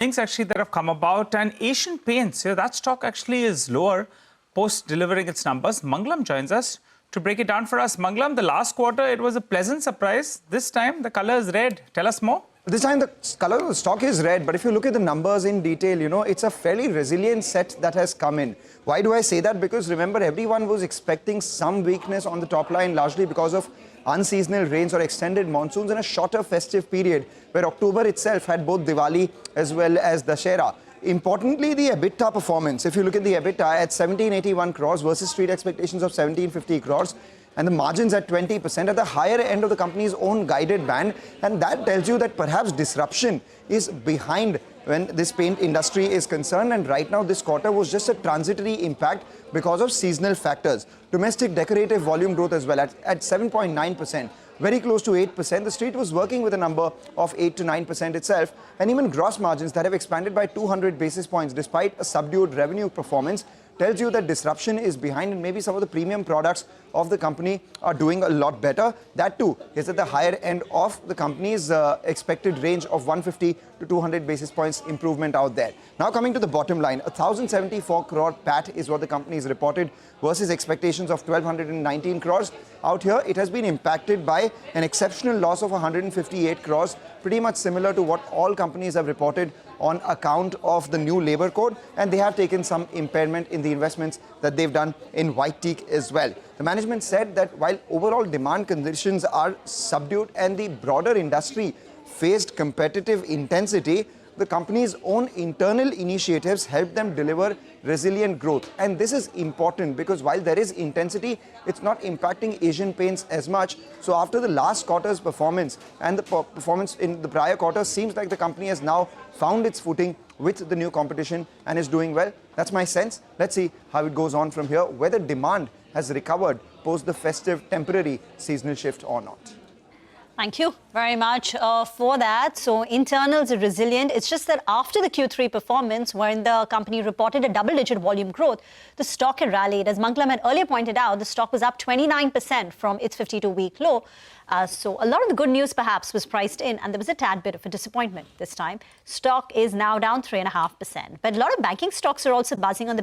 Things actually that have come about, and Asian Paints, that stock actually is lower post delivering its numbers. Mangalam joins us to break it down for us. Mangalam, the last quarter, it was a pleasant surprise. This time, the color is red. Tell us more. This time, the color of the stock is red, but if you look at the numbers in detail, it's a fairly resilient set that has come in. Why do I say that? Because remember, everyone was expecting some weakness on the top line, largely because of unseasonal rains or extended monsoons in a shorter festive period, where October itself had both Diwali as well as Dussehra. Importantly, the EBITDA performance, if you look at the EBITDA at 1781 crores versus street expectations of 1750 crores, and the margins at 20% at the higher end of the company's own guided band, and that tells you that perhaps disruption is behind when this paint industry is concerned, and right now this quarter was just a transitory impact because of seasonal factors. Domestic decorative volume growth as well at 7.9%, very close to 8%. The street was working with a number of 8 to 9% itself, and even gross margins that have expanded by 200 basis points despite a subdued revenue performance tells you that disruption is behind, and maybe some of the premium products of the company are doing a lot better. That too is at the higher end of the company's expected range of 150 to 200 basis points improvement out there. Now coming to the bottom line, 1,074 crore PAT is what the company is reported versus expectations of 1,219 crores. Out here, it has been impacted by an exceptional loss of 158 crores, pretty much similar to what all companies have reported on account of the new labor code, and they have taken some impairment in the investments that they've done in White Teak as well. The management said that while overall demand conditions are subdued and the broader industry faced competitive intensity, the company's own internal initiatives help them deliver resilient growth. And this is important because while there is intensity, it's not impacting Asian Paints as much. So after the last quarter's performance and the performance in the prior quarter, seems like the company has now found its footing with the new competition and is doing well. That's my sense. Let's see how it goes on from here, whether demand has recovered post the festive temporary seasonal shift or not. Thank you very much for that. So internals are resilient. It's just that after the Q3 performance, when the company reported a double-digit volume growth, the stock had rallied. As Mangalam had earlier pointed out, the stock was up 29% from its 52-week low. So a lot of the good news perhaps was priced in, and there was a tad bit of a disappointment this time. Stock is now down 3.5%. But a lot of banking stocks are also buzzing on the